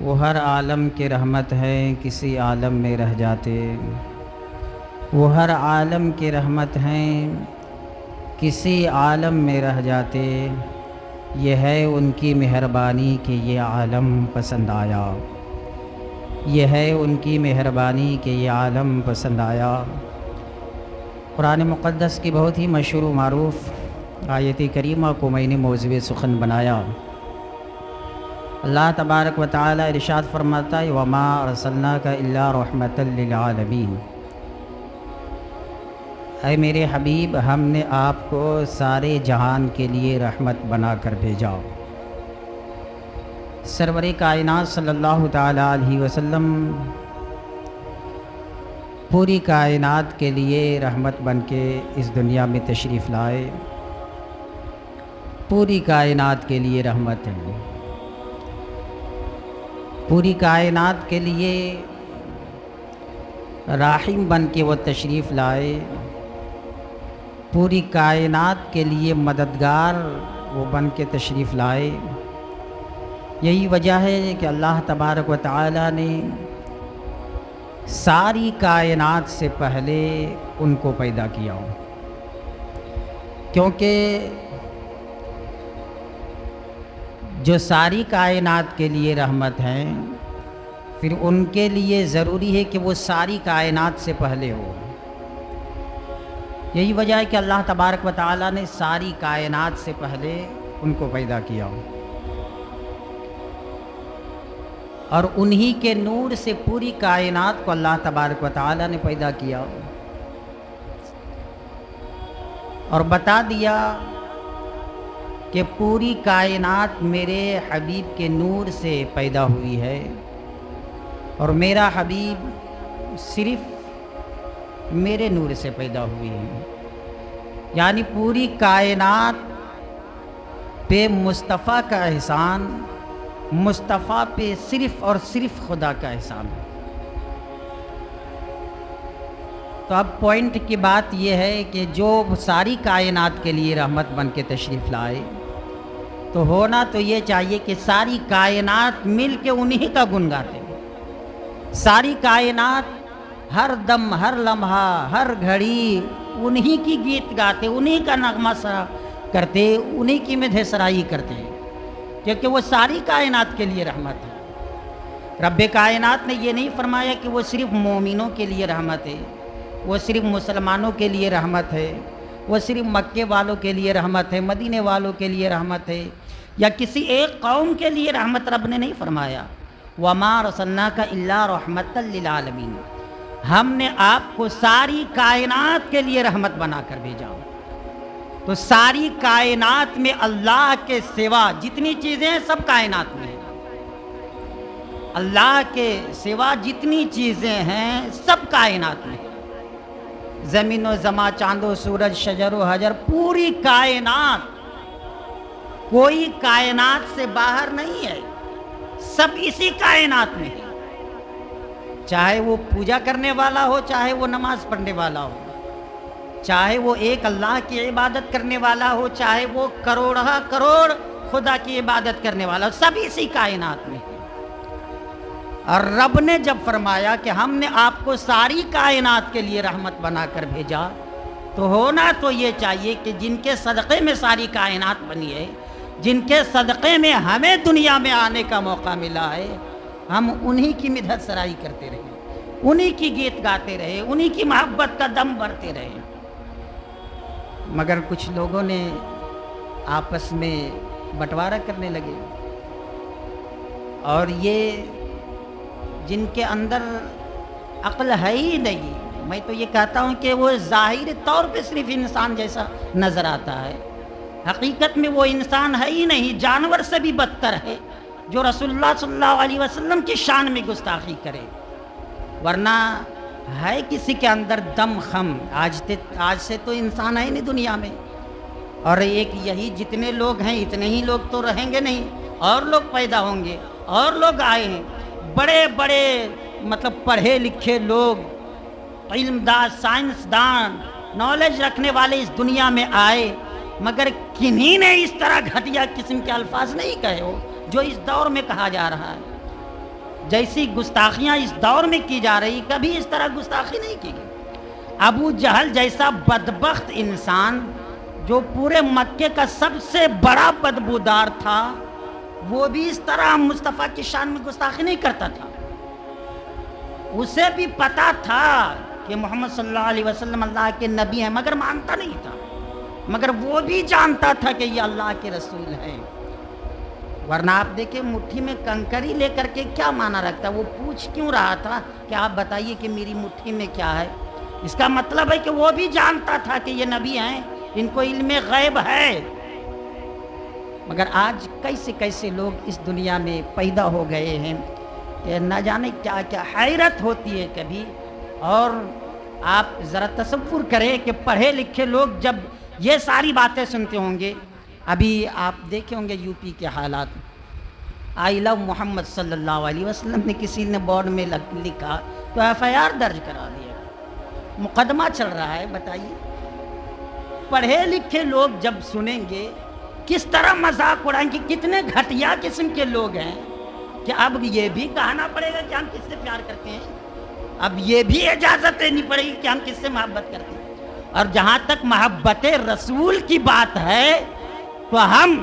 وہ ہر عالم کی رحمت ہے کسی عالم میں رہ جاتے، وہ ہر عالم کی رحمت ہیں کسی عالم میں رہ جاتے، یہ ہے ان کی مہربانی کہ یہ عالم پسند آیا، یہ ہے ان کی مہربانی کہ یہ عالم پسند آیا۔ قرآن مقدس کی بہت ہی مشہور و معروف آیت کریمہ کو میں نے موضوع سخن بنایا۔ اللہ تبارک و تعالی ارشاد فرماتا ہے وَمَا أَرْسَلْنَاكَ إِلَّا رَحْمَةً لِّلْعَالَمِينَ، اے میرے حبیب ہم نے آپ کو سارے جہان کے لیے رحمت بنا کر بھیجا۔ سرور کائنات صلی اللہ تعالی علیہ وسلم پوری کائنات کے لیے رحمت بن کے اس دنیا میں تشریف لائے، پوری کائنات کے لیے رحمت ہے، پوری کائنات کے لیے راحم بن کے وہ تشریف لائے، پوری کائنات کے لیے مددگار وہ بن کے تشریف لائے۔ یہی وجہ ہے کہ اللہ تبارک و تعالی نے ساری کائنات سے پہلے ان کو پیدا کیا، کیونکہ جو ساری کائنات کے لیے رحمت ہیں پھر ان کے لیے ضروری ہے کہ وہ ساری کائنات سے پہلے ہو۔ یہی وجہ ہے کہ اللہ تبارک و تعالی نے ساری کائنات سے پہلے ان کو پیدا کیا، اور انہی کے نور سے پوری کائنات کو اللہ تبارک و تعالی نے پیدا کیا، اور بتا دیا کہ پوری کائنات میرے حبیب کے نور سے پیدا ہوئی ہے، اور میرا حبیب صرف میرے نور سے پیدا ہوئی ہے۔ یعنی پوری کائنات پہ مصطفیٰ کا احسان، مصطفیٰ پہ صرف اور صرف خدا کا احسان ہے۔ تو اب پوائنٹ کی بات یہ ہے کہ جو ساری کائنات کے لیے رحمت بن کے تشریف لائے تو ہونا تو یہ چاہیے کہ ساری کائنات مل کے انہی کا گن گاتے، ساری کائنات ہر دم ہر لمحہ ہر گھڑی انہی کی گیت گاتے، انہی کا نغمہ سرا کرتے، انہی کی مدح سرائی کرتے، کیونکہ وہ ساری کائنات کے لیے رحمت ہے۔ رب کائنات نے یہ نہیں فرمایا کہ وہ صرف مومنوں کے لیے رحمت ہے، وہ صرف مسلمانوں کے لیے رحمت ہے، وہ صرف مکے والوں کے لیے رحمت ہے، مدینے والوں کے لیے رحمت ہے، یا کسی ایک قوم کے لیے رحمت رب نے نہیں فرمایا۔ وَمَا أَرْسَلْنَاكَ إِلَّا رَحْمَةً لِّلْعَالَمِينَ، ہم نے آپ کو ساری کائنات کے لیے رحمت بنا کر بھیجا۔ تو ساری کائنات میں اللہ کے سوا جتنی چیزیں ہیں سب کائنات میں ہیں، اللہ کے سوا جتنی چیزیں ہیں سب کائنات میں ہیں، زمین و زماں، چاند و سورج، شجر و حجر، پوری کائنات، کوئی کائنات سے باہر نہیں ہے، سب اسی کائنات میں ہے، چاہے وہ پوجا کرنے والا ہو، چاہے وہ نماز پڑھنے والا ہو، چاہے وہ ایک اللہ کی عبادت کرنے والا ہو، چاہے وہ کروڑہ کروڑ خدا کی عبادت کرنے والا ہو، سب اسی کائنات میں ہے۔ اور رب نے جب فرمایا کہ ہم نے آپ کو ساری کائنات کے لیے رحمت بنا کر بھیجا تو ہونا تو یہ چاہیے کہ جن کے صدقے میں ساری کائنات بنی ہے، جن کے صدقے میں ہمیں دنیا میں آنے کا موقع ملا ہے، ہم انہی کی مدحت سرائی کرتے رہے، انہی کی گیت گاتے رہے، انہی کی محبت کا دم بھرتے رہے۔ مگر کچھ لوگوں نے آپس میں بٹوارہ کرنے لگے، اور یہ جن کے اندر عقل ہے ہی نہیں، میں تو یہ کہتا ہوں کہ وہ ظاہری طور پہ صرف انسان جیسا نظر آتا ہے، حقیقت میں وہ انسان ہے ہی نہیں، جانور سے بھی بدتر ہے جو رسول اللہ صلی اللہ علیہ وسلم کی شان میں گستاخی کرے، ورنہ ہے کسی کے اندر دم خم، آج سے تو انسان ہے نہیں دنیا میں، اور ایک یہی جتنے لوگ ہیں اتنے ہی لوگ تو رہیں گے نہیں، اور لوگ پیدا ہوں گے، اور لوگ آئے ہیں، بڑے بڑے مطلب پڑھے لکھے لوگ، علم داز، سائنس دان، نالج رکھنے والے اس دنیا میں آئے، مگر کنہی نے اس طرح گھٹیا قسم کے الفاظ نہیں کہے ہو جو اس دور میں کہا جا رہا ہے۔ جیسی گستاخیاں اس دور میں کی جا رہی کبھی اس طرح گستاخی نہیں کی گئی۔ ابو جہل جیسا بدبخت انسان جو پورے مکے کا سب سے بڑا بدبودار تھا، وہ بھی اس طرح مصطفیٰ کی شان میں گستاخی نہیں کرتا تھا۔ اسے بھی پتا تھا کہ محمد صلی اللہ علیہ وسلم اللہ کے نبی ہیں، مگر مانتا نہیں تھا، مگر وہ بھی جانتا تھا کہ یہ اللہ کے رسول ہیں۔ ورنہ آپ دیکھیں مٹھی میں کنکری لے کر کے کیا معنی رکھتا، وہ پوچھ کیوں رہا تھا کہ آپ بتائیے کہ میری مٹھی میں کیا ہے؟ اس کا مطلب ہے کہ وہ بھی جانتا تھا کہ یہ نبی ہیں، ان کو علم غیب ہے۔ مگر آج کیسے کیسے لوگ اس دنیا میں پیدا ہو گئے ہیں کہ نہ جانے کیا کیا، حیرت ہوتی ہے کبھی۔ اور آپ ذرا تصور کریں کہ پڑھے لکھے لوگ جب یہ ساری باتیں سنتے ہوں گے، ابھی آپ دیکھے ہوں گے یو پی کے حالات، آئی لو محمد صلی اللہ علیہ وسلم نے کسی نے بورڈ میں لکھا تو ایف آئی آر درج کرا دیا، مقدمہ چل رہا ہے۔ بتائیے پڑھے لکھے لوگ جب سنیں گے کس طرح مذاق اڑائیں گے، کتنے گھٹیا قسم کے لوگ ہیں کہ اب یہ بھی کہنا پڑے گا کہ ہم کس سے پیار کرتے ہیں، اب یہ بھی اجازت دینی پڑے گی کہ ہم کس سے محبت کرتے ہیں۔ اور جہاں تک محبت رسول کی بات ہے تو ہم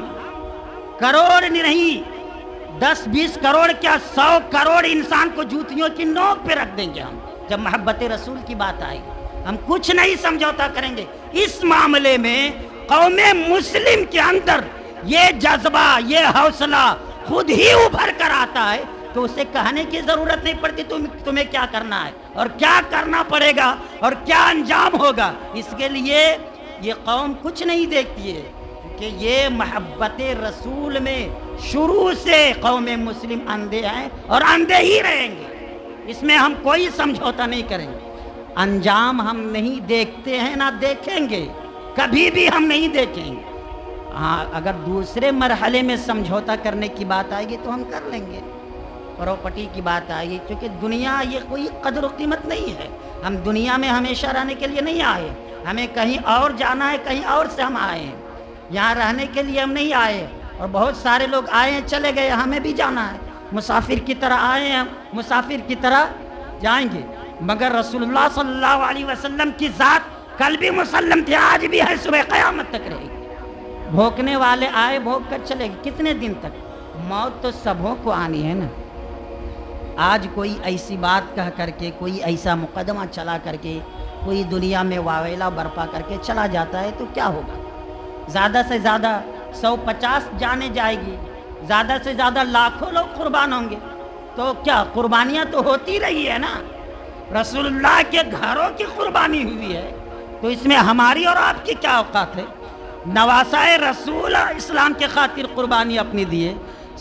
کروڑ نہیں 10-20 کروڑ کیا 100 کروڑ انسان کو جوتیوں کی نوک پہ رکھ دیں گے ہم، جب محبت رسول کی بات آئے گی ہم کچھ نہیں سمجھوتا کریں گے۔ اس معاملے میں قوم مسلم کے اندر یہ جذبہ، یہ حوصلہ خود ہی ابھر کر آتا ہے تو اسے کہنے کی ضرورت نہیں پڑتی تمہیں کیا کرنا ہے اور کیا کرنا پڑے گا اور کیا انجام ہوگا۔ اس کے لیے یہ قوم کچھ نہیں دیکھتی ہے کہ یہ محبت رسول میں شروع سے قوم مسلم اندھے ہیں اور اندھے ہی رہیں گے، اس میں ہم کوئی سمجھوتا نہیں کریں گے۔ انجام ہم نہیں دیکھتے ہیں، نہ دیکھیں گے، کبھی بھی ہم نہیں دیکھیں گے۔ ہاں اگر دوسرے مرحلے میں سمجھوتا کرنے کی بات آئے گی تو ہم کر لیں گے، پراپرٹی کی بات آئے گی، کیونکہ دنیا یہ کوئی قدر و قیمت نہیں ہے۔ ہم دنیا میں ہمیشہ رہنے کے لیے نہیں آئے، ہمیں کہیں اور جانا ہے، کہیں اور سے ہم آئے ہیں، یہاں رہنے کے لیے ہم نہیں آئے۔ اور بہت سارے لوگ آئے ہیں چلے گئے، ہمیں بھی جانا ہے، مسافر کی طرح آئے ہیں، مسافر کی طرح جائیں گے۔ مگر رسول اللہ صلی اللہ علیہ وسلم کی ذات کل بھی مسلم تھی، آج بھی ہے، صبح قیامت تک رہے گی۔ بھوکنے والے آئے بھوک کر چلے گئے، کتنے دن تک؟ موت تو سبوں کو آنی ہے نا۔ آج کوئی ایسی بات کہہ کر کے، کوئی ایسا مقدمہ چلا کر کے، کوئی دنیا میں واویلا برپا کر کے چلا جاتا ہے تو کیا ہوگا؟ زیادہ سے زیادہ 150 جانے جائے گی، زیادہ سے زیادہ لاکھوں لوگ قربان ہوں گے، تو کیا قربانیاں تو ہوتی رہی ہے نا۔ رسول اللہ کے گھروں کی قربانی ہوئی ہے تو اس میں ہماری اور آپ کی کیا اوقات ہے؟ نواسائے رسول اسلام کے خاطر قربانی اپنی دیے،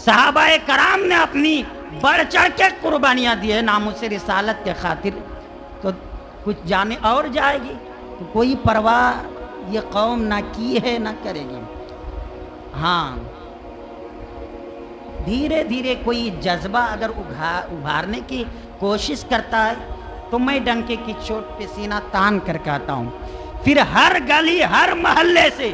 صحابہ کرام نے اپنی بڑھ چڑھ کے قربانیاں دی ہے ناموس رسالت کے خاطر، تو کچھ جانے اور جائے گی تو کوئی پرواہ یہ قوم نہ کی ہے نہ کرے گی۔ ہاں دھیرے دھیرے کوئی جذبہ اگر ابھارنے کی کوشش کرتا ہے تو میں ڈنکے کی چوٹ پہ سینہ تان کر کے آتا ہوں، پھر ہر گلی ہر محلے سے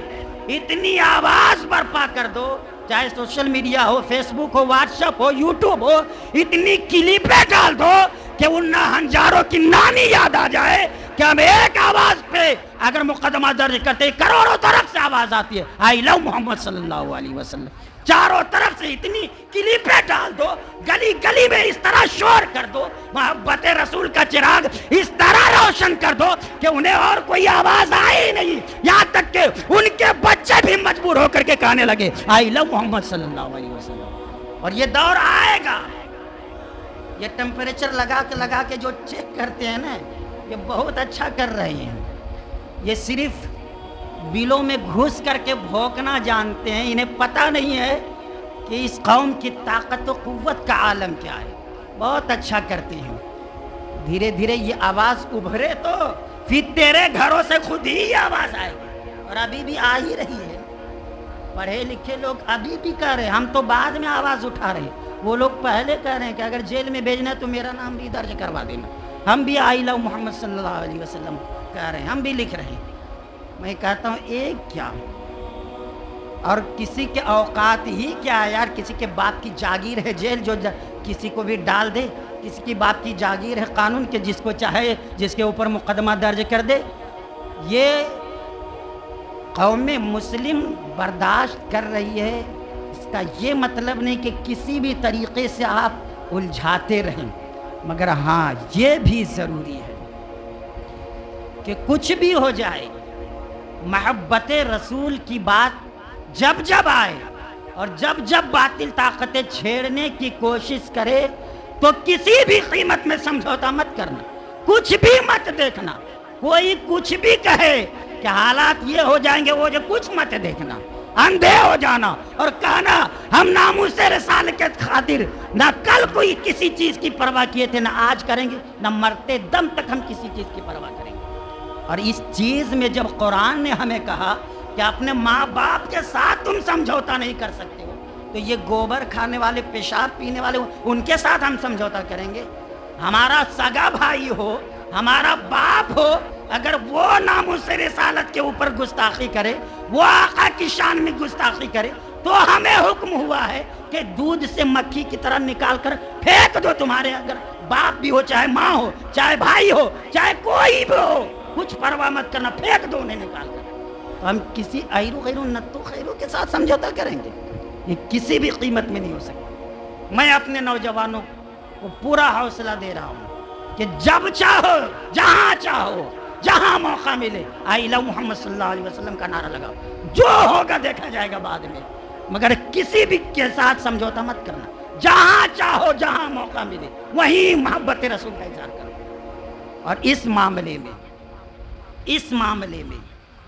اتنی آواز برپا کر دو، چاہے سوشل میڈیا ہو، فیس بک ہو، واٹس ایپ ہو، یوٹیوب ہو، اتنی کلپیں ڈال دو کہ ان ہنجاروں کی نانی یاد آ جائے کہ ہم ایک آواز پہ اگر مقدمہ درج کرتے کروڑوں طرف سے آواز آتی ہے، آئی لو محمد صلی اللہ علیہ وسلم، چاروں طرف سے اتنی کلپیں ڈال دو، گلی گلی میں اس طرح شور کر دو، محبت رسول کا چراغ اس طرح روشن کر دو کہ انہیں اور کوئی آواز آئی نہیں، یہاں تک کہ ان کے بچے بھی مجبور ہو کر کے کہنے لگے آئی لو محمد صلی اللہ علیہ وسلم۔ اور یہ دور آئے گا، یہ ٹیمپریچر لگا کے جو چیک کرتے ہیں نا، یہ بہت اچھا کر رہے ہیں، یہ صرف بلوں میں گھس کر کے بھونکنا جانتے ہیں، انہیں پتہ نہیں ہے کہ اس قوم کی طاقت و قوت کا عالم کیا ہے، بہت اچھا کرتے ہیں۔ دھیرے دھیرے یہ آواز ابھرے تو پھر تیرے گھروں سے خود ہی یہ آواز آئے گی، اور ابھی بھی آ ہی رہی ہے۔ پڑھے لکھے لوگ ابھی بھی کہہ رہے ہیں، ہم تو بعد میں آواز اٹھا رہے ہیں، وہ لوگ پہلے کہہ رہے ہیں کہ اگر جیل میں بھیجنا ہے تو میرا نام بھی درج کروا دینا۔ ہم بھی آئی لو محمد صلی اللہ علیہ وسلم کہہ رہے ہیں، ہم بھی لکھ رہے ہیں۔ میں کہتا ہوں ایک کیا اور کسی کے اوقات ہی کیا ہے یار، کسی کے باپ کی جاگیر ہے، جیل جو کسی کو بھی ڈال دے، کسی کی باپ کی جاگیر ہے قانون کہ جس کو چاہے جس کے اوپر مقدمہ درج کر دے. یہ قوم مسلم برداشت کر رہی ہے. اس کا یہ مطلب نہیں کہ کسی بھی طریقے سے آپ الجھاتے رہیں، مگر ہاں یہ بھی ضروری ہے کہ کچھ بھی ہو جائے، محبت رسول کی بات جب جب آئے اور جب جب باطل طاقتیں چھیڑنے کی کوشش کرے تو کسی بھی قیمت میں سمجھوتا مت کرنا، کچھ بھی مت دیکھنا. کوئی کچھ بھی کہے کہ حالات یہ ہو جائیں گے وہ جو، کچھ مت دیکھنا، اندھے ہو جانا اور کہنا ہم ناموس رسالت کے خاطر نہ کل کوئی کسی چیز کی پرواہ کیے تھے، نہ آج کریں گے، نہ مرتے دم تک ہم کسی چیز کی پرواہ کریں گے. اور اس چیز میں جب قرآن نے ہمیں کہا کہ اپنے ماں باپ کے ساتھ تم سمجھوتا نہیں کر سکتے ہو، تو یہ گوبر کھانے والے، پیشاب پینے والے، ان کے ساتھ ہم سمجھوتا کریں گے؟ ہمارا سگا بھائی ہو، ہمارا باپ ہو، اگر وہ ناموس رسالت کے اوپر گستاخی کرے، وہ آقا کی شان میں گستاخی کرے، تو ہمیں حکم ہوا ہے کہ دودھ سے مکھی کی طرح نکال کر پھینک دو. تمہارے اگر باپ بھی ہو، چاہے ماں ہو، چاہے بھائی ہو، چاہے کوئی بھی ہو، کچھ پرواہ مت کرنا، پھینک دو انہیں نکال کر. تو ہم کسی ایرو غیرو نتو خیرو کے ساتھ سمجھوتا کریں گے؟ یہ کسی بھی قیمت میں نہیں ہو سکتا. میں اپنے نوجوانوں کو پورا حوصلہ دے رہا ہوں کہ جب چاہو، جہاں چاہو، جہاں موقع ملے، آئی لو محمد صلی اللہ علیہ وسلم کا نعرہ لگاؤ. جو ہوگا دیکھا جائے گا بعد میں، مگر کسی بھی کے ساتھ سمجھوتا مت کرنا. جہاں چاہو، جہاں موقع ملے، وہیں محبت رسول کا اظہار کرو. اور اس معاملے میں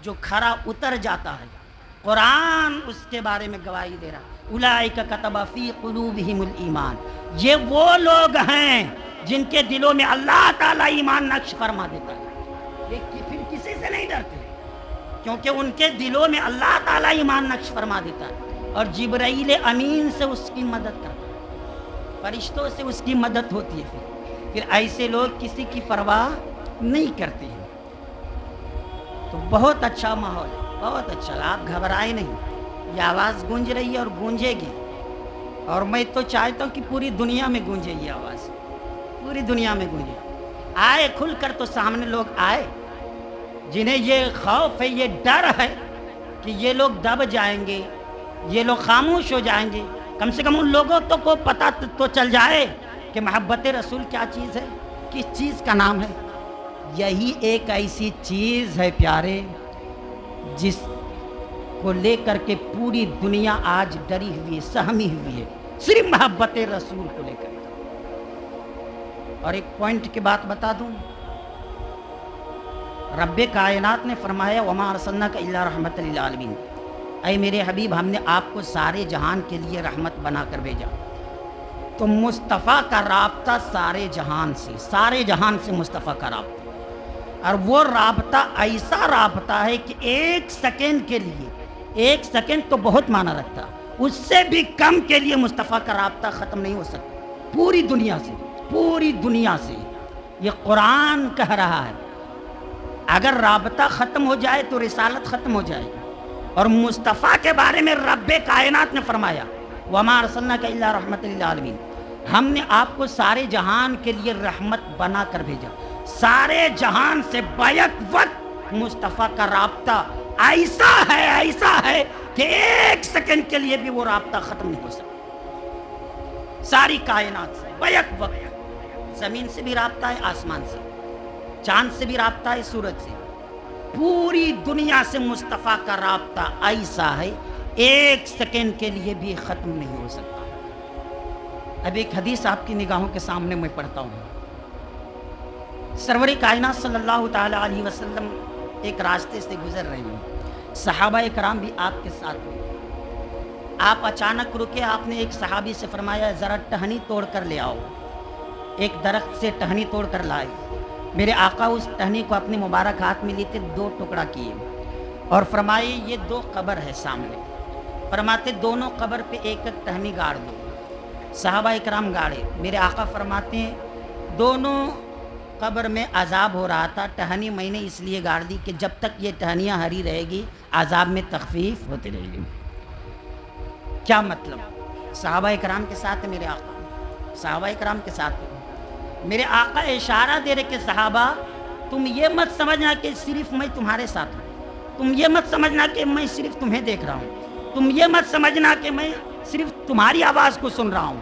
جو کھرا اتر جاتا ہے، قرآن اس کے بارے میں گواہی دے رہا ہے. اولئک کتب فی قلوبہم الایمان، یہ وہ لوگ ہیں جن کے دلوں میں اللہ تعالیٰ ایمان نقش فرما دیتا ہے. یہ پھر کسی سے نہیں ڈرتے، کیونکہ ان کے دلوں میں اللہ تعالیٰ ایمان نقش فرما دیتا ہے اور جبرائیل امین سے اس کی مدد کرتا ہے، فرشتوں سے اس کی مدد ہوتی ہے. پھر ایسے لوگ کسی کی پرواہ نہیں کرتے ہیں. تو بہت اچھا ماحول ہے، بہت اچھا. آپ گھبرائے نہیں، یہ آواز گونج رہی ہے اور گونجے گی. اور میں تو چاہتا ہوں کہ پوری دنیا میں گونجے یہ آواز، پوری دنیا میں گونجے. آئے کھل کر تو سامنے لوگ آئے جنہیں یہ خوف ہے، یہ ڈر ہے کہ یہ لوگ دب جائیں گے، یہ لوگ خاموش ہو جائیں گے. کم سے کم ان لوگوں کو پتہ تو چل جائے کہ محبت رسول کیا چیز ہے، کس چیز کا نام ہے. یہی ایک ایسی چیز ہے پیارے جس کو لے کر کے پوری دنیا آج ڈری ہوئی ہے، سہمی ہوئی ہے، صرف محبت رسول کو لے کر. اور ایک پوائنٹ کی بات بتا دوں، رب کائنات نے فرمایا وما ارسلناک الا رحمت للعالمین، اے میرے حبیب ہم نے آپ کو سارے جہان کے لیے رحمت بنا کر بھیجا. تو مصطفیٰ کا رابطہ سارے جہان سے مصطفیٰ کا رابطہ، اور وہ رابطہ ایسا رابطہ ہے کہ ایک سیکنڈ کے لیے، ایک سیکنڈ تو بہت معنی رکھتا، اس سے بھی کم کے لیے مصطفیٰ کا رابطہ ختم نہیں ہو سکتا. پوری دنیا سے یہ قرآن کہہ رہا ہے، اگر رابطہ ختم ہو جائے تو رسالت ختم ہو جائے گی. اور مصطفیٰ کے بارے میں رب کائنات نے فرمایا وما ارسلناک الا رحمت للعالمین، ہم نے آپ کو سارے جہان کے لیے رحمت بنا کر بھیجا. سارے جہان سے بیک وقت مصطفیٰ کا رابطہ ایسا ہے کہ ایک سیکنڈ کے لیے بھی وہ رابطہ ختم نہیں ہو سکتا. ساری کائنات سے بیک وقت، زمین سے بھی رابطہ ہے، آسمان سے، چاند سے بھی رابطہ ہے، سورج سے، پوری دنیا سے مصطفیٰ کا رابطہ ایسا ہے ایک سیکنڈ کے لیے بھی ختم نہیں ہو سکتا. اب ایک حدیث آپ کی نگاہوں کے سامنے میں پڑھتا ہوں. سرور کائنات صلی اللہ تعالی علیہ وسلم ایک راستے سے گزر رہے ہیں، صحابہ کرام بھی آپ کے ساتھ ہوئے. آپ اچانک رکے، آپ نے ایک صحابی سے فرمایا ذرا ٹہنی توڑ کر لے آؤ. ایک درخت سے ٹہنی توڑ کر لائے. میرے آقا اس ٹہنی کو اپنے مبارک ہاتھ میں لیتے، 2 ٹکڑا کیے اور فرمائے یہ 2 قبر ہے سامنے. فرماتے دونوں قبر پہ ایک ایک ٹہنی گاڑ دو. صحابہ کرام گاڑے. میرے آقا فرماتے ہیں دونوں قبر میں عذاب ہو رہا تھا، ٹہنی میں نے اس لیے گاڑ دی کہ جب تک یہ ٹہنیاں ہری رہے گی عذاب میں تخفیف ہوتی رہے گی. کیا مطلب؟ صحابہ کرام کے ساتھ میرے آقا صحابہ کرام کے ساتھ تھے. میرے آقا اشارہ دے رہے کہ صحابہ تم یہ مت سمجھنا کہ صرف میں تمہارے ساتھ ہوں, تم یہ مت سمجھنا کہ میں صرف تمہیں دیکھ رہا ہوں, تم یہ مت سمجھنا کہ میں صرف تمہاری آواز کو سن رہا ہوں,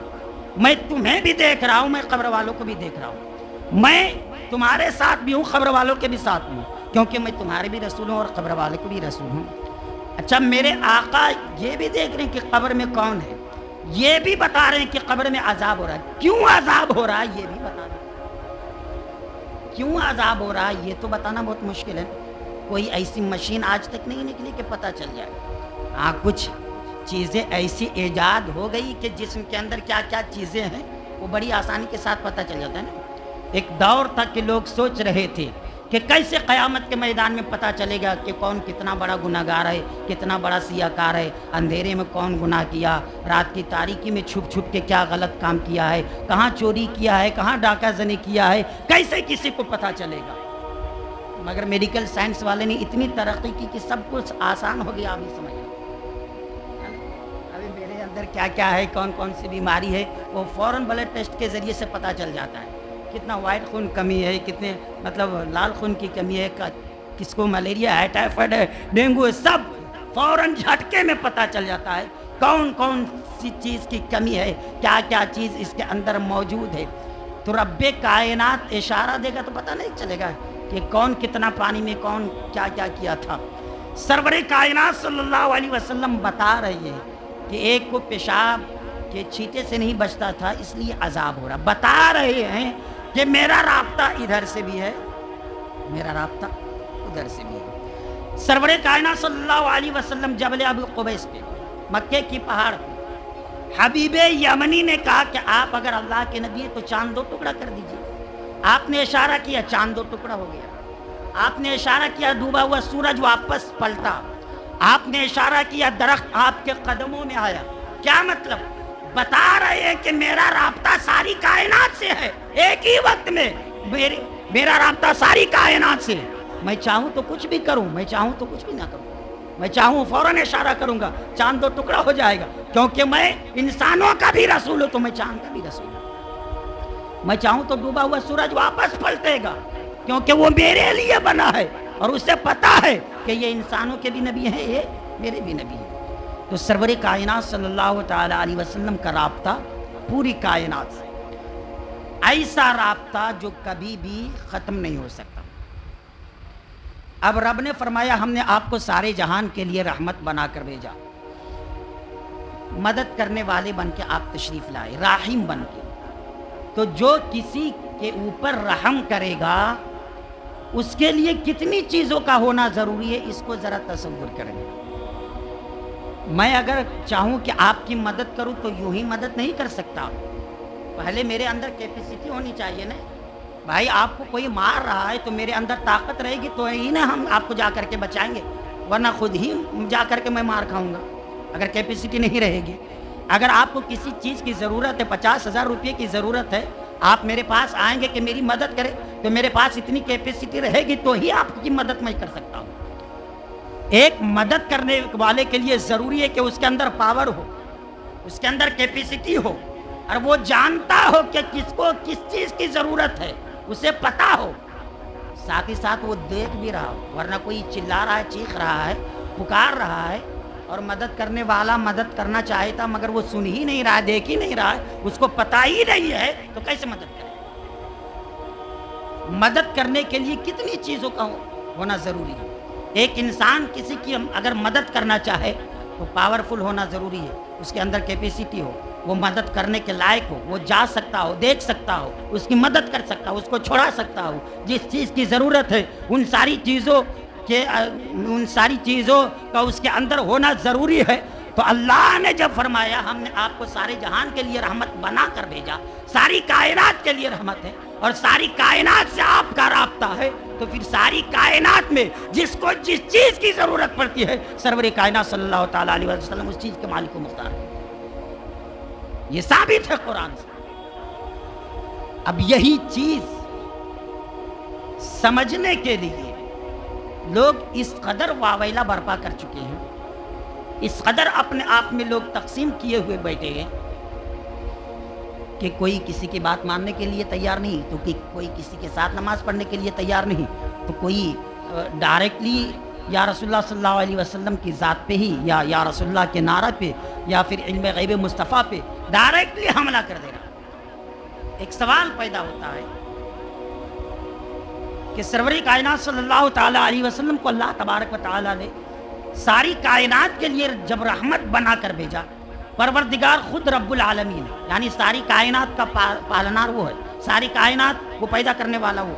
میں تمہیں بھی دیکھ رہا ہوں, میں قبر والوں کو بھی دیکھ رہا ہوں, میں تمہارے ساتھ بھی ہوں, قبر والوں کے بھی ساتھ ہوں, کیونکہ میں تمہارے بھی رسول ہوں اور قبر والے کو بھی رسول ہوں. اچھا میرے آقا یہ بھی دیکھ رہے ہیں کہ قبر میں کون ہے, یہ بھی بتا رہے ہیں کہ قبر میں عذاب ہو رہا ہے, کیوں عذاب ہو رہا ہے یہ بھی بتا رہے ہیں. کیوں عذاب ہو رہا ہے یہ تو بتانا بہت مشکل ہے, کوئی ایسی مشین آج تک نہیں نکلی کہ پتہ چل جائے. ہاں کچھ چیزیں ایسی ایجاد ہو گئی کہ جسم کے اندر کیا کیا چیزیں ہیں وہ بڑی آسانی کے ساتھ پتہ چل جاتا ہے نا. ایک دور تھا کہ لوگ سوچ رہے تھے کہ کیسے قیامت کے میدان میں پتہ چلے گا کہ کون کتنا بڑا گناہ گار ہے, کتنا بڑا سیاہ کار ہے, اندھیرے میں کون گناہ کیا, رات کی تاریکی میں چھپ چھپ کے کیا غلط کام کیا ہے, کہاں چوری کیا ہے, کہاں ڈاکہ زنی کیا ہے, کیسے کسی کو پتہ چلے گا. مگر میڈیکل سائنس والے نے اتنی ترقی کی کہ سب کچھ آسان ہو گیا. ابھی سمجھ ابھی میرے اندر کیا کیا ہے, کون کون سی بیماری ہے, وہ فوراً بلڈ ٹیسٹ کے ذریعے سے پتہ چل جاتا ہے. کتنا وائٹ خون کمی ہے, کتنے مطلب لال خون کی کمی ہے, کس کو ملیریا ہے, ٹائیفائڈ ہے, ڈینگو ہے, سب فوراً جھٹکے میں پتہ چل جاتا ہے کون کون سی چیز کی کمی ہے, کیا کیا چیز اس کے اندر موجود ہے. تو رب کائنات اشارہ دے گا تو پتہ نہیں چلے گا کہ کون کتنا پانی میں کون کیا کیا کیا تھا. سرور کائنات صلی اللہ علیہ وسلم بتا رہے ہیں کہ ایک کو پیشاب کے چھینٹے سے نہیں بچتا تھا اس لیے عذاب ہو رہا. بتا رہے ہیں کہ میرا رابطہ ادھر سے بھی ہے, میرا رابطہ ادھر سے بھی ہے. سرور کائنات صلی اللہ علیہ وسلم جبل ابو قبیس پہ, مکے کی پہاڑ پہ, حبیب یمنی نے کہا کہ آپ اگر اللہ کے نبی ہیں تو چاند 2 ٹکڑا کر دیجیے. آپ نے اشارہ کیا, چاند 2 ٹکڑا ہو گیا. آپ نے اشارہ کیا, ڈوبا ہوا سورج واپس پلٹا. آپ نے اشارہ کیا, درخت آپ کے قدموں میں آیا. کیا مطلب؟ بتا رہے ہیں کہ میرا رابطہ ساری کائنات سے ہے. ایک ہی وقت میں میرا رابطہ ساری کائنات سے. میں چاہوں تو کچھ بھی کروں, میں چاہوں تو کچھ بھی نہ کروں, میں چاہوں فوراً اشارہ کروں گا, چاند 2 ٹکڑا ہو جائے گا, کیونکہ میں انسانوں کا بھی رسول ہوں تو میں چاند کا بھی رسول ہوں. میں چاہوں تو ڈوبا ہوا سورج واپس پلٹے گا, کیونکہ وہ میرے لیے بنا ہے اور اسے پتا ہے کہ یہ انسانوں کے بھی نبی ہیں, یہ میرے بھی نبی ہیں. تو سرور کائنات صلی اللہ تعالی علیہ وسلم کا رابطہ پوری کائنات سے, ایسا رابطہ جو کبھی بھی ختم نہیں ہو سکتا. اب رب نے فرمایا ہم نے آپ کو سارے جہان کے لیے رحمت بنا کر بھیجا, مدد کرنے والے بن کے آپ تشریف لائے, راحم بن کے. تو جو کسی کے اوپر رحم کرے گا اس کے لیے کتنی چیزوں کا ہونا ضروری ہے, اس کو ذرا تصور کریں. میں اگر چاہوں کہ آپ کی مدد کروں تو یوں ہی مدد نہیں کر سکتا, پہلے میرے اندر کیپیسٹی ہونی چاہیے نا. بھائی آپ کو کوئی مار رہا ہے تو میرے اندر طاقت رہے گی تو ہی نا ہم آپ کو جا کر کے بچائیں گے, ورنہ خود ہی جا کر کے میں مار کھاؤں گا اگر کیپیسٹی نہیں رہے گی. اگر آپ کو کسی چیز کی ضرورت ہے, 50,000 روپے کی ضرورت ہے, آپ میرے پاس آئیں گے کہ میری مدد کرے, تو میرے پاس اتنی کیپیسٹی رہے گی تو ہی آپ کی مدد میں کر سکتا ہوں. ایک مدد کرنے والے کے لیے ضروری ہے کہ اس کے اندر پاور ہو, اس کے اندر کیپیسٹی ہو, اور وہ جانتا ہو کہ کس کو کس چیز کی ضرورت ہے, اسے پتا ہو, ساتھ ہی ساتھ وہ دیکھ بھی رہا ہو. ورنہ کوئی چلا رہا ہے, چیخ رہا ہے, پکار رہا ہے, اور مدد کرنے والا مدد کرنا چاہتا مگر وہ سن ہی نہیں رہا ہے, دیکھ ہی نہیں رہا ہے, اس کو پتہ ہی نہیں ہے, تو کیسے مدد کرے؟ مدد کرنے کے لیے کتنی چیزوں کا ہونا ضروری ہے. ایک انسان کسی کی اگر مدد کرنا چاہے تو پاورفل ہونا ضروری ہے, اس کے اندر کیپیسٹی ہو, وہ مدد کرنے کے لائق ہو, وہ جا سکتا ہو, دیکھ سکتا ہو, اس کی مدد کر سکتا ہو, اس کو چھوڑا سکتا ہو. جس چیز کی ضرورت ہے ان ساری چیزوں کا اس کے اندر ہونا ضروری ہے. تو اللہ نے جب فرمایا ہم نے آپ کو سارے جہان کے لیے رحمت بنا کر بھیجا, ساری کائنات کے لیے رحمت ہے, اور ساری کائنات سے آپ کا رابطہ ہے, تو پھر ساری کائنات میں جس کو جس چیز کی ضرورت پڑتی ہے سرور کائنات صلی اللہ تعالیٰ علیہ وسلم اس چیز کے مالک و مختار ہے. یہ ثابت ہے قرآن سے. اب یہی چیز سمجھنے کے لیے لوگ اس قدر واویلا برپا کر چکے ہیں, اس قدر اپنے آپ میں لوگ تقسیم کیے ہوئے بیٹھے ہیں کہ کوئی کسی کی بات ماننے کے لیے تیار نہیں، تو کوئی کسی کے ساتھ نماز پڑھنے کے لیے تیار نہیں، تو کوئی ڈائریکٹلی یا رسول اللہ صلی اللہ علیہ وسلم کی ذات پہ ہی یا رسول اللہ کے نعرہ پہ یا پھر علم غیب مصطفیٰ پہ ڈائریکٹلی حملہ کر دے رہا۔ ایک سوال پیدا ہوتا ہے کہ سرور کائنات صلی اللہ تعالیٰ علیہ وسلم کو اللہ تبارک و تعالیٰ نے ساری کائنات کے لیے جب رحمت بنا کر بھیجا، پروردگار خود رب العالمین، یعنی ساری کائنات کا پالنار وہ ہے، ساری کائنات کو پیدا کرنے والا وہ،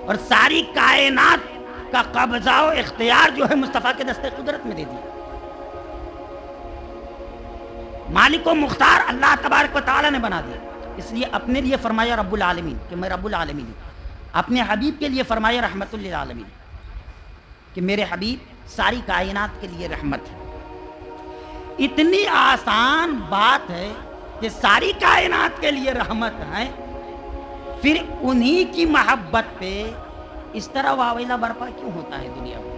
اور ساری کائنات کا قبضہ و اختیار جو ہے مصطفیٰ کے دستے قدرت میں دے دیا۔ مالک و مختار اللہ تبارک و تعالیٰ نے بنا دیا، اس لیے اپنے لیے فرمایا رب العالمین کہ میں رب العالمین ہوں، اپنے حبیب کے لیے فرمایا رحمت للعالمین کہ میرے حبیب ساری کائنات کے لیے رحمت ہے۔ اتنی آسان بات ہے کہ ساری کائنات کے لیے رحمت ہے، پھر انہی کی محبت پہ اس طرح واویلا برپا کیوں ہوتا ہے دنیا میں؟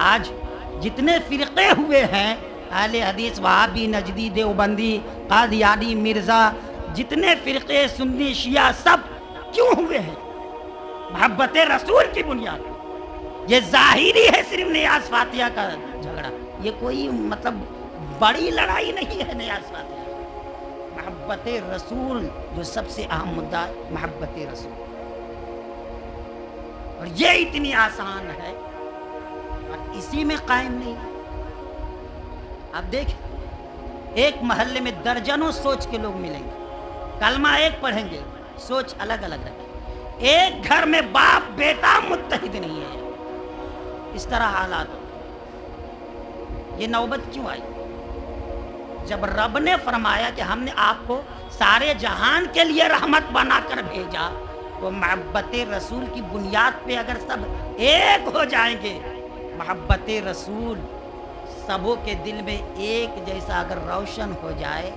آج جتنے فرقے ہوئے ہیں، اہل حدیث، وہابی، نجدی، دیوبندی، قادیانی، مرزا، جتنے فرقے سنی شیعہ سب کیوں ہوئے ہیں؟ محبت رسول کی بنیاد پر۔ یہ ظاہری ہے صرف نیاز فاتحہ کا جھگڑا، یہ کوئی مطلب بڑی لڑائی نہیں ہے نیاز فاتحہ۔ محبت رسول جو سب سے اہم مدعا ہے، محبت رسول، اور یہ اتنی آسان ہے اور اسی میں قائم نہیں ہے۔ آپ دیکھیں ایک محلے میں درجنوں سوچ کے لوگ ملیں گے، کلمہ ایک پڑھیں گے، سوچ الگ الگ رکھیں، ایک گھر میں باپ بیٹا متحد نہیں ہے۔ اس طرح حالات ہو، یہ نوبت کیوں آئی؟ جب رب نے فرمایا کہ ہم نے آپ کو سارے جہان کے لیے رحمت بنا کر بھیجا، تو محبت رسول کی بنیاد پہ اگر سب ایک ہو جائیں گے، محبت رسول سبوں کے دل میں ایک جیسا اگر روشن ہو جائے،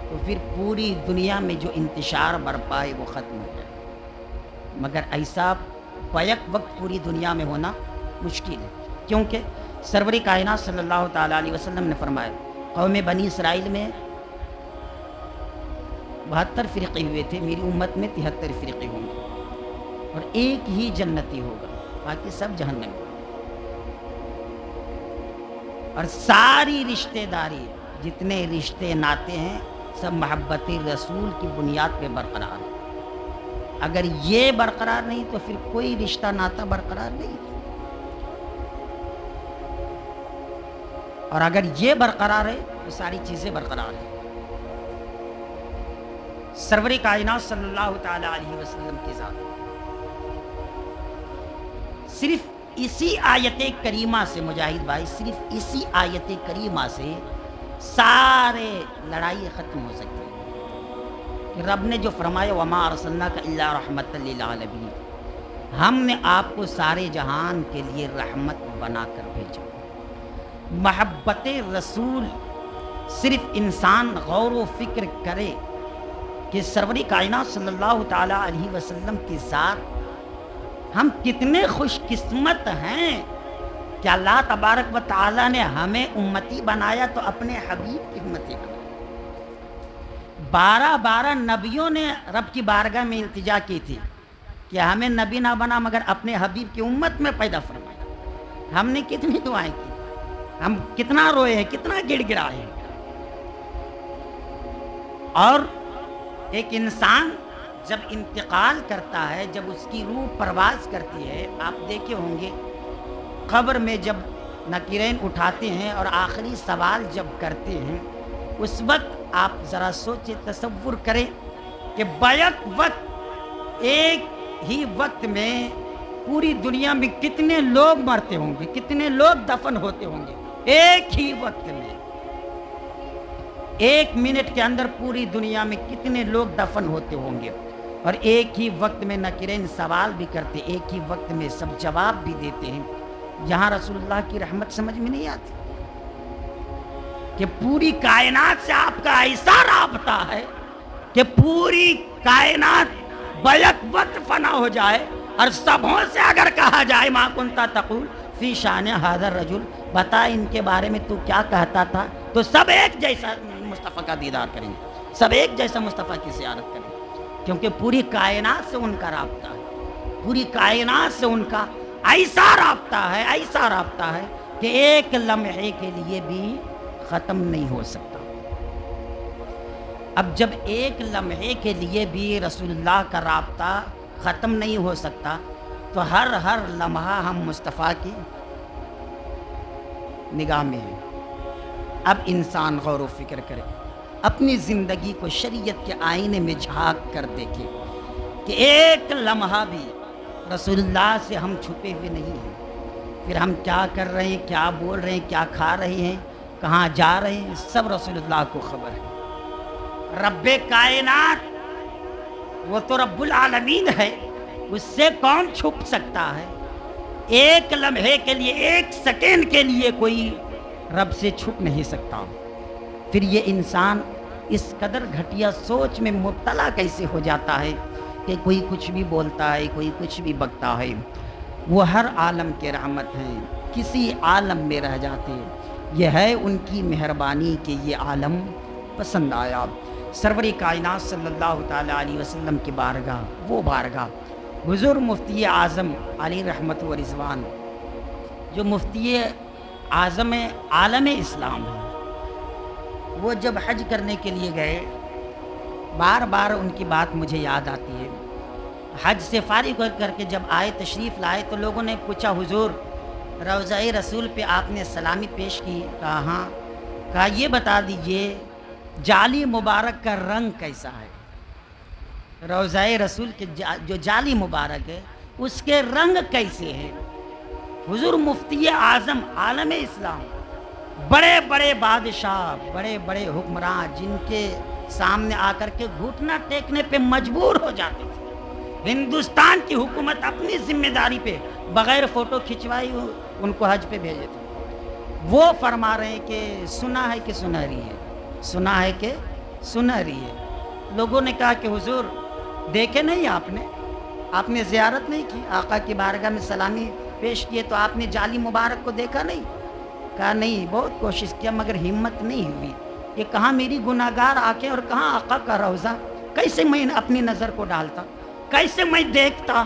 تو پھر پوری دنیا میں جو انتشار برپا ہے وہ ختم ہو جائے۔ مگر ایسا بیک وقت پوری دنیا میں ہونا مشکل ہے، کیونکہ سرور کائنات صلی اللہ تعالیٰ علیہ وسلم نے فرمایا قوم بنی اسرائیل میں 72 فرقے ہوئے تھے، میری امت میں 73 فرقے ہوں گے، اور ایک ہی جنتی ہوگا، باقی سب جہنم میں۔ اور ساری رشتہ داری، جتنے رشتے ناتے ہیں، سب محبت رسول کی بنیاد پہ برقرار ہے۔ اگر یہ برقرار نہیں تو پھر کوئی رشتہ ناتا برقرار نہیں، اور اگر یہ برقرار ہے تو ساری چیزیں برقرار ہیں۔ سرور کائنات صلی اللہ تعالی علیہ وسلم کی ذات صرف اسی آیت کریمہ سے، مجاہد بھائی، صرف اسی آیت کریمہ سے سارے لڑائی ختم ہو سکتی ہے کہ رب نے جو فرمایا وَمَا أَرْسَلْنَاكَ إِلَّا رَحْمَةً لِّلْعَالَمِينَ، ہم نے آپ کو سارے جہان کے لیے رحمت بنا کر بھیجا۔ محبت رسول صرف انسان غور و فکر کرے کہ سرور کائنات صلی اللہ تعالیٰ علیہ وسلم کی ذات، ہم کتنے خوش قسمت ہیں کہ اللہ تبارک و تعالیٰ نے ہمیں امتی بنایا تو اپنے حبیب کی امتی بنایا۔ 12 نبیوں نے رب کی بارگاہ میں التجا کی تھی کہ ہمیں نبی نہ بنا مگر اپنے حبیب کی امت میں پیدا فرمایا۔ ہم نے کتنی دعائیں کی، ہم کتنا روئے ہیں، کتنا گڑ گڑائے ہیں۔ اور ایک انسان جب انتقال کرتا ہے، جب اس کی روح پرواز کرتی ہے، آپ دیکھے ہوں گے قبر میں جب نکیرین اٹھاتے ہیں اور آخری سوال جب کرتے ہیں، اس وقت آپ ذرا سوچیں، تصور کریں کہ بیک وقت ایک ہی وقت میں پوری دنیا میں کتنے لوگ مرتے ہوں گے، کتنے لوگ دفن ہوتے ہوں گے ایک ہی وقت میں۔ 1 منٹ کے اندر پوری دنیا میں کتنے لوگ دفن ہوتے ہوں گے، اور ایک ہی وقت میں نکیرین سوال بھی کرتے، ایک ہی وقت میں سب جواب بھی دیتے ہیں۔ یہاں رسول اللہ کی رحمت سمجھ میں نہیں آتی کہ پوری کائنات سے آپ کا ایسا رابطہ ہے کہ پوری کائنات بیک وقت فنا ہو جائے، اور سبوں سے اگر کہا جائے ما کنتا تقول فی شان ھذا الرجل، بتا ان کے بارے میں تو کیا کہتا تھا، تو سب ایک جیسا مصطفیٰ کا دیدار کریں گے، سب ایک جیسا مصطفیٰ کی زیارت کریں، کیونکہ پوری کائنات سے ان کا رابطہ ہے، پوری کائنات سے ان کا ایسا رابطہ ہے کہ ایک لمحے کے لیے بھی ختم نہیں ہو سکتا۔ اب جب ایک لمحے کے لیے بھی رسول اللہ کا رابطہ ختم نہیں ہو سکتا تو ہر لمحہ ہم مصطفیٰ کی نگاہ میں ہیں۔ اب انسان غور و فکر کرے، اپنی زندگی کو شریعت کے آئینے میں جھانک کر دیکھے کہ ایک لمحہ بھی رسول اللہ سے ہم چھپے ہوئے نہیں ہیں۔ پھر ہم کیا کر رہے ہیں، کیا بول رہے ہیں، کیا کھا رہے ہیں، کہاں جا رہے ہیں، سب رسول اللہ کو خبر ہے۔ رب کائنات وہ تو رب العالمین ہے، اس سے کون چھپ سکتا ہے؟ ایک لمحے کے لیے، ایک سیکنڈ کے لیے کوئی رب سے چھپ نہیں سکتا۔ پھر یہ انسان اس قدر گھٹیا سوچ میں مبتلا کیسے ہو جاتا ہے کہ کوئی کچھ بھی بولتا ہے، کوئی کچھ بھی بکتا ہے۔ وہ ہر عالم کے رحمت ہیں، کسی عالم میں رہ جاتے، یہ ہے ان کی مہربانی کہ یہ عالم پسند آیا۔ سرور کائنات صلی اللہ تعالیٰ علیہ وسلم کی بارگاہ، وہ بارگاہ حضور مفتی اعظم علی رحمت و رضوان، جو مفتی اعظم عالم اسلام ہے، وہ جب حج کرنے کے لیے گئے، بار بار ان کی بات مجھے یاد آتی ہے۔ حج سے فارغ ہو کر کے جب آئے، تشریف لائے، تو لوگوں نے پوچھا حضور روضہ رسول پہ آپ نے سلامی پیش کی؟ کہا ہاں۔ کہا یہ بتا دیجئے جالی مبارک کا رنگ کیسا ہے؟ روضہ رسول کے جو جالی مبارک ہے اس کے رنگ کیسے ہیں؟ حضور مفتی اعظم عالم اسلام، بڑے بڑے بادشاہ، بڑے بڑے حکمران جن کے سامنے آ کر کے گھٹنا ٹیکنے پہ مجبور ہو جاتے تھے، ہندوستان کی حکومت اپنی ذمہ داری پہ بغیر فوٹو کھنچوائی ان کو حج پہ بھیجے تھے۔ وہ فرما رہے ہیں کہ سنا ہے کہ سنہری ہے، سنا ہے کہ سنہری ہے۔ لوگوں نے کہا کہ حضور دیکھے نہیں آپ نے زیارت نہیں کی، آقا کی بارگاہ میں سلامی پیش کیے تو آپ نے جالی مبارک کو دیکھا نہیں؟ کہا نہیں، بہت کوشش کیا مگر ہمت نہیں ہوئی کہ کہاں میری گناہگار آنکھیں اور کہاں آقا کا روضہ، کیسے میں اپنی نظر کو ڈالتا، کیسے میں دیکھتا،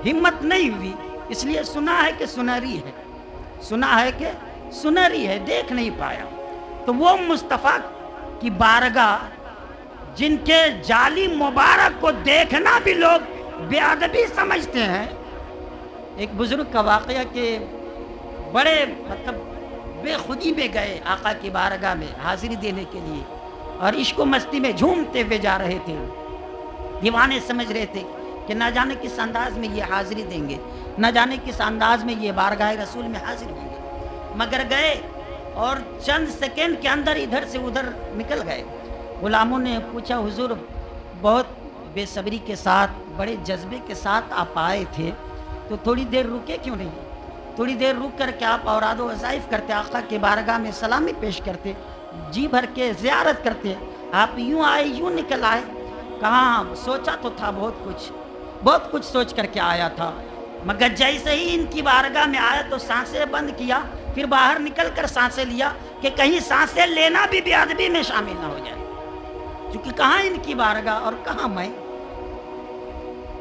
ہمت نہیں ہوئی۔ اس لیے سنا ہے کہ سنہری ہے، سنا ہے کہ سنہری ہے، دیکھ نہیں پایا۔ تو وہ مصطفیٰ کی بارگاہ جن کے جالی مبارک کو دیکھنا بھی لوگ بے ادبی سمجھتے ہیں۔ ایک بزرگ کا واقعہ کہ بڑے بے خودی میں گئے آقا کی بارگاہ میں حاضری دینے کے لیے، اور عشق و مستی میں جھومتے ہوئے جا رہے تھے۔ دیوانے سمجھ رہے تھے کہ نہ جانے کس انداز میں یہ حاضری دیں گے، نہ جانے کس انداز میں یہ بارگاہ رسول میں حاضر ہوں گے، مگر گئے اور چند سیکنڈ کے اندر ادھر سے ادھر نکل گئے۔ غلاموں نے پوچھا حضور بہت بے صبری کے ساتھ، بڑے جذبے کے ساتھ آپ آئے تھے، تو تھوڑی دیر رکے کیوں نہیں؟ تھوڑی دیر رک کر کے آپ اوراد و وظائف کرتے، آقا کے بارگاہ میں سلامی پیش کرتے، جی بھر کے زیارت کرتے، آپ یوں آئے یوں نکل آئے۔ کہاں سوچا تو تھا بہت کچھ سوچ کر کے آیا تھا، مگر جیسے ہی ان کی بارگاہ میں آیا تو سانسیں بند کیا، پھر باہر نکل کر سانسیں لیا کہ کہیں سانسیں لینا بھی بے ادبی میں شامل نہ ہو جائے، کیونکہ کہاں ان کی بارگاہ اور کہاں میں،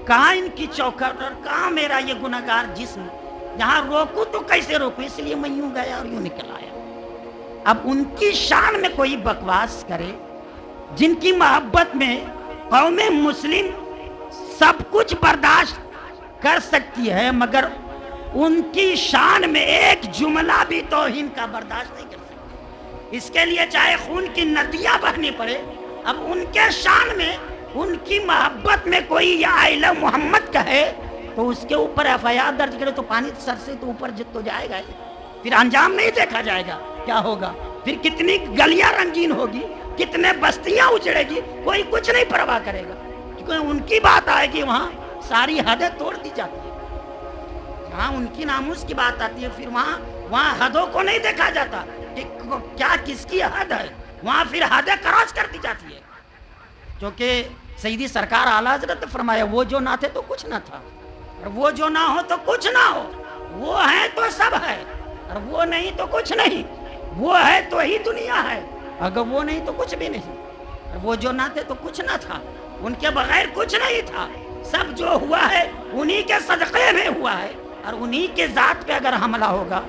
کہاں ان کی چوکھٹ اور کہاں میرا یہ گناہگار جسم، یہاں روکوں تو کیسے روکوں؟ اس لیے میں یوں گیا اور یوں نکل آیا۔ اب ان کی شان میں کوئی بکواس کرے، جن کی محبت میں قوم مسلم سب کچھ برداشت کر سکتی ہے، مگر ان کی شان میں ایک جملہ بھی توہین کا برداشت نہیں کر سکتی، اس کے لیے چاہے خون کی ندیاں بہنی پڑے۔ اب ان کے شان میں، ان کی محبت میں کوئی یا آئی لو محمد کہے تو اس کے اوپر ایف آئی آر درج کرے تو پانی سر سے تو اوپر جت تو جائے گا، پھر انجام نہیں دیکھا جائے گا کیا ہوگا، پھر کتنی گلیاں رنگین ہوگی، کتنے بستیاں اجڑے گی، کوئی کچھ نہیں پرواہ کرے گا، کیونکہ ان کی بات آئے گی وہاں ساری حدیں توڑ دی جاتی ہے۔ جہاں ان کی ناموس کی بات آتی ہے پھر وہاں حدوں کو نہیں دیکھا جاتا کہ کیا کس کی حد ہے، وہاں پھر حدیں کراس کر دی جاتی ہے، کیونکہ سیدی سرکار اعلیٰ حضرت فرمایا وہ جو نہ تھے تو کچھ نہ تھا، اور وہ جو نہ ہو تو کچھ نہ ہو، وہ ہے تو سب ہے، اور وہ نہیں تو کچھ نہیں، وہ ہے تو ہی دنیا ہے، اگر وہ نہیں تو کچھ بھی نہیں۔ اور وہ جو نہ تھے تو کچھ نہ تھا، ان کے بغیر کچھ نہیں تھا، سب جو ہوا ہے انہی کے صدقے میں ہوا ہے، اور انہی کے ذات پہ اگر حملہ ہوگا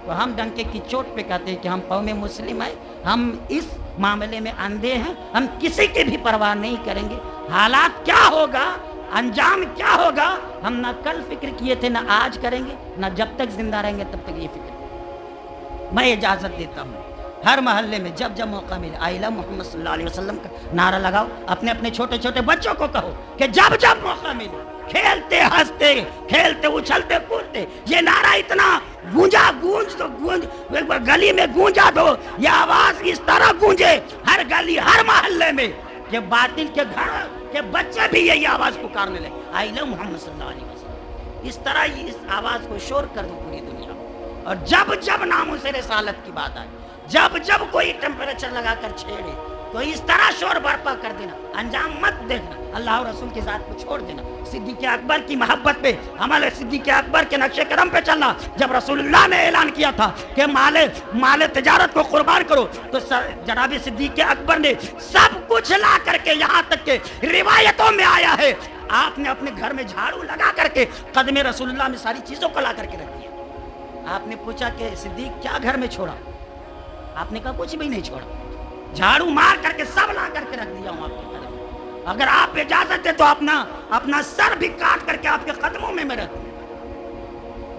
تو ہم ڈنکے کی چوٹ پہ کہتے ہیں کہ ہم قوم مسلم ہیں، ہم اس معاملے میں اندھے ہیں، ہم کسی کی بھی پرواہ نہیں کریں گے، حالات کیا ہوگا، انجام کیا ہوگا، ہم نہ کل فکر کیے تھے نہ آج کریں گے، نہ جب تک زندہ رہیں گے تب تک یہ فکر۔ میں اجازت دیتا ہوں ہر محلے میں جب جب موقع ملے آئلہ محمد صلی اللہ علیہ وسلم کا نعرہ لگاؤ، اپنے اپنے چھوٹے چھوٹے بچوں کو کہو کہ جب جب موقع ملے کھیلتے ہنستے کھیلتے اچھلتے کودتے یہ نعرہ اتنا گونجا، گونج گلی میں گونجا دو، یہ آواز اس طرح گونجے ہر گلی ہر محلے میں کہ باطل کے گھر کے بچے بھی یہی آواز پکارنے لگے آئلہ محمد صلی اللہ علیہ وسلم۔ اس طرح اس آواز کو شور کر دو پوری دنیا میں، اور جب جب ناموس رسالت کی بات آئے، جب جب کوئی ٹیمپریچر لگا کر چھیڑے تو اس طرح شور برپا کر دینا، انجام مت دیکھنا، اللہ اور رسول کی ذات کو چھوڑ دینا، صدیق اکبر کی محبت پہ عمل، صدیق اکبر کے نقش قدم پہ چلنا۔ جب رسول اللہ نے اعلان کیا تھا کہ مال تجارت کو قربان کرو تو جناب صدیق اکبر نے سب کچھ لا کر کے، یہاں تک کہ روایتوں میں آیا ہے آپ نے اپنے گھر میں جھاڑو لگا کر کے قدم رسول اللہ میں ساری چیزوں کو لا کر کے رکھ دیا۔ آپ نے پوچھا کہ صدیق کیا گھر میں چھوڑا؟ آپ نے کہا کچھ بھی نہیں چھوڑا، جھاڑو مار کر کے سب لا کر کے رکھ دیا ہوں آپ کے قدم میں، اگر آپ اجازت دے تو اپنا سر بھی کاٹ کر کے آپ کے قدموں میں رکھ دوں۔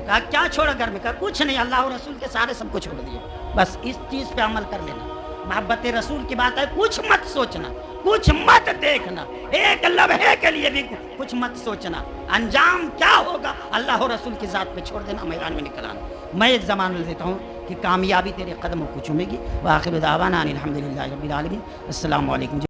کہا کیا چھوڑا گھر میں؟ کہا کچھ نہیں، اللہ اور رسول کے سارے سب کو چھوڑ دیا، بس اس چیز پہ عمل کر لینا۔ محبت رسول کی بات ہے، کچھ مت سوچنا، کچھ مت دیکھنا، ایک لمحے کے لیے بھی کچھ مت سوچنا، انجام کیا ہوگا اللہ اور رسول کی ذات پہ چھوڑ دینا، میدان میں نکل آنا۔ میں ایک زمانہ دیتا ہوں کہ کامیابی تیرے قدموں کو چومے گی۔ وآخر دعوانا ان الحمدللہ رب العالمین۔ السلام علیکم۔